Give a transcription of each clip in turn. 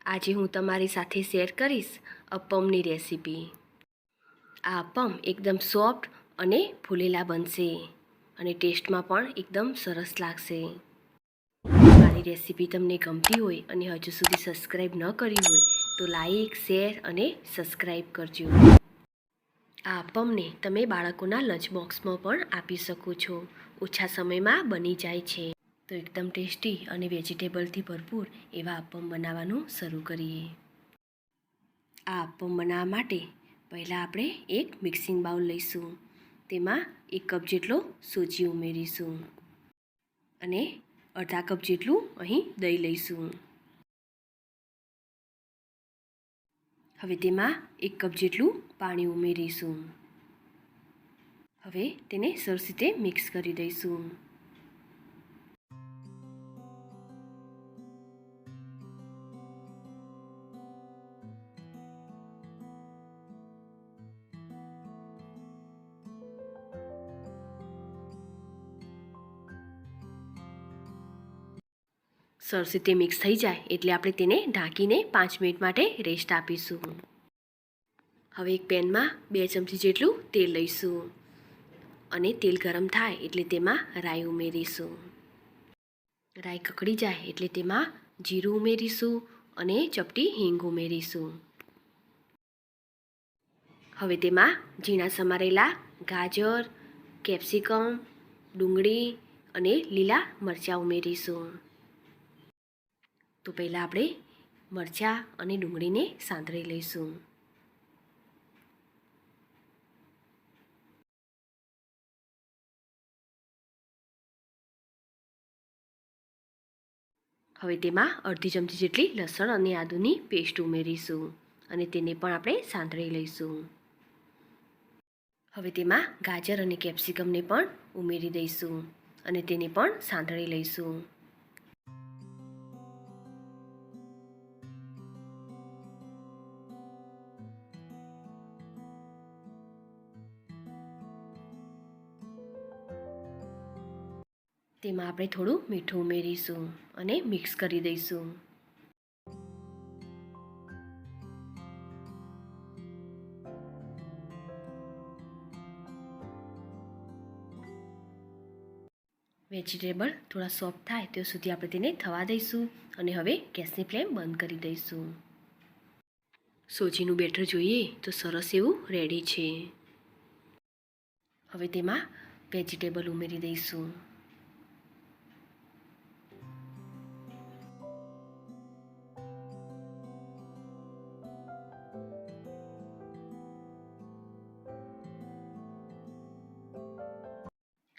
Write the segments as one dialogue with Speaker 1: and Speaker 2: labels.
Speaker 1: આજે હું તમારી સાથે શેર કરીશ અપમની રેસીપી। આ અપમ એકદમ સોફ્ટ અને ફૂલેલા બનશે અને ટેસ્ટમાં પણ એકદમ સરસ લાગશે। મારી રેસીપી તમને ગમતી હોય અને હજુ સુધી સબસ્ક્રાઈબ ન કરી હોય તો લાઈક, શેર અને સબસ્ક્રાઈબ કરજો। આ અપમને તમે બાળકોના લંચ બોક્સમાં પણ આપી શકો છો। ઓછા સમયમાં બની જાય છે। તો એકદમ ટેસ્ટી અને વેજીટેબલથી ભરપૂર એવા અપમ બનાવવાનું શરૂ કરીએ। આ અપમ બનાવવા માટે પહેલાં આપણે એક મિક્સિંગ બાઉલ લઈશું। તેમાં 1 કપ જેટલો સોજી ઉમેરીશું અને અડધા કપ જેટલું અહીં દહીં લઈશું। હવે તેમાં 1 કપ જેટલું પાણી ઉમેરીશું। હવે તેને સરસ રીતે મિક્સ કરી દઈશું। સરસ રીતે મિક્સ થઈ જાય એટલે આપણે તેને ઢાંકીને 5 મિનિટ માટે રેસ્ટ આપીશું। હવે એક પેનમાં 2 ચમચી જેટલું તેલ લઈશું અને તેલ ગરમ થાય એટલે તેમાં રાઈ ઉમેરીશું। રાઈ કકડી જાય એટલે તેમાં જીરું ઉમેરીશું અને ચપટી હિંગ ઉમેરીશું। હવે તેમાં ઝીણા સમારેલા ગાજર, કેપ્સિકમ, ડુંગળી અને લીલા મરચાં ઉમેરીશું। તો પહેલાં આપણે મરચાં અને ડુંગળીને સાંતળી લઈશું। હવે તેમાં અડધી ચમચી જેટલી લસણ અને આદુની પેસ્ટ ઉમેરીશું અને તેને પણ આપણે સાંતળી લઈશું। હવે તેમાં ગાજર અને કેપ્સિકમને પણ ઉમેરી દઈશું અને તેને પણ સાંતળી લઈશું। તેમાં આપણે થોડું મીઠું ઉમેરીશું અને મિક્સ કરી દઈશું। વેજીટેબલ થોડા સોફ્ટ થાય ત્યાં સુધી આપણે તેને થવા દઈશું અને હવે ગેસની ફ્લેમ બંધ કરી દઈશું। સોજીનું બેટર જોઈએ તો સરસ એવું રેડી છે। હવે તેમાં વેજીટેબલ ઉમેરી દઈશું।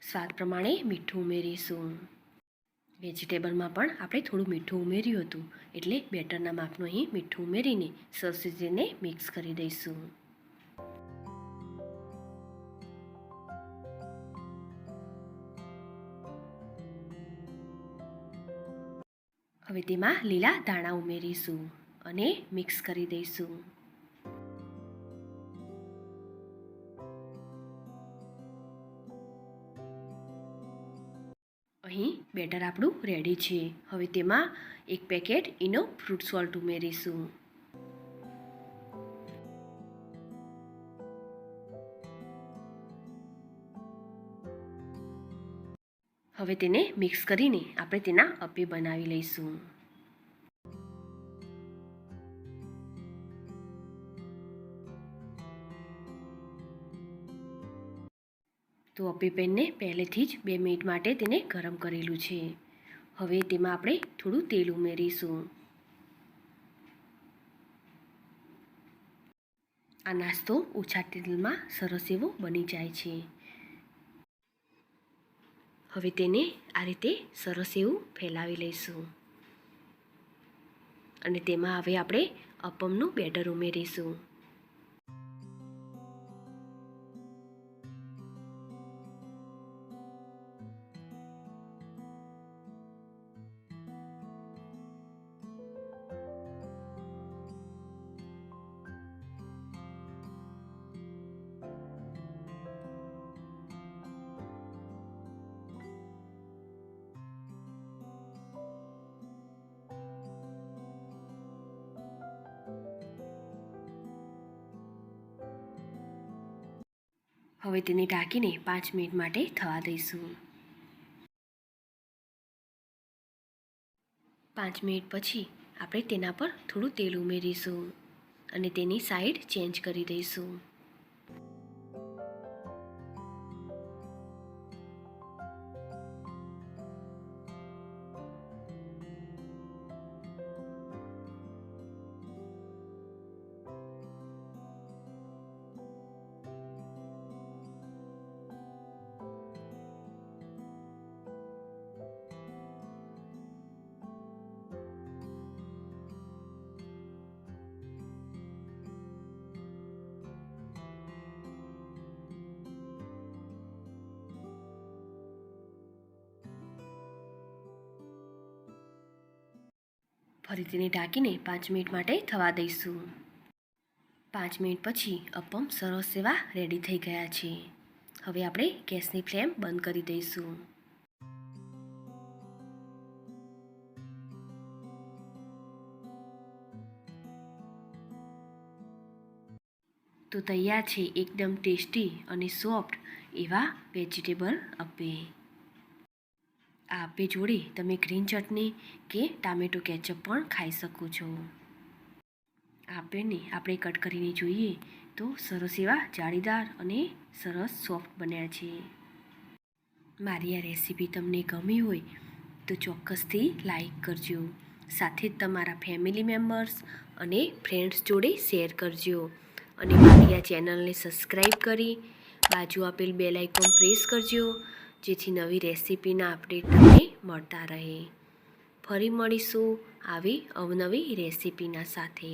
Speaker 1: સ્વાદ પ્રમાણે મીઠું ઉમેરીશું। વેજીટેબલમાં પણ આપણે થોડું મીઠું ઉમેર્યું હતું એટલે બેટરના માપનું અહીં મીઠું ઉમેરીને સરસ રીતે મિક્સ કરી દઈશું। હવે તેમાં લીલા ધાણા ઉમેરીશું અને મિક્સ કરી દઈશું। અહીં બેટર આપણું રેડી છે। હવે તેમાં 1 પેકેટ ઇનો ફ્રૂટ સોલ્ટ ઉમેરીશું। હવે તેને મિક્સ કરીને આપણે તેના અપ્પે બનાવી લઈશું। તો અપ્પે પેનને પહેલેથી જ 2 મિનિટ માટે તેને ગરમ કરેલું છે। હવે તેમાં આપણે થોડું તેલ ઉમેરીશું। આ નાસ્તો ઓછા તેલમાં સરસ એવો બની જાય છે। હવે તેને આ રીતે સરસ એવું ફેલાવી લઈશું અને તેમાં હવે આપણે અપમનું બેટર ઉમેરીશું। હવે તેને ઢાંકીને 5 મિનિટ માટે થવા દઈશું. 5 મિનિટ પછી આપણે તેના પર થોડું તેલ ઉમેરીશું અને તેની સાઈડ ચેન્જ કરી દઈશું. ફરી તેને ઢાંકીને 5 મિનિટ માટે થવા દઈશું. 5 મિનિટ પછી અપમ સરસ એવા રેડી થઈ ગયા છે. હવે આપણે ગેસની ફ્લેમ બંધ કરી દઈશું. તો તૈયાર છે એકદમ ટેસ્ટી અને સોફ્ટ એવા વેજીટેબલ અપ્પે. આ અપ્પે જોડે તમે ગ્રીન ચટણી કે ટામેટો કેચઅપ પણ ખાઈ શકો છો. આ અપ્પેને આપણે કટ કરીને જોઈએ તો સરસ એવા જાળીદાર અને સરસ સોફ્ટ બન્યા છે. મારી આ રેસીપી તમને ગમી હોય તો ચોક્કસથી લાઈક કરજો. સાથે જ તમારા ફેમિલી મેમ્બર્સ અને ફ્રેન્ડ્સ જોડે શેર કરજો. અને મારી આ ચેનલને સબસ્ક્રાઈબ કરી બાજુ આપેલ બેલ આઇકોન પ્રેસ કરજો, જેથી નવી રેસીપીના અપડેટ તમને મળતા રહે. ફરી મળીશું આવી અવનવી રેસીપીના સાથે.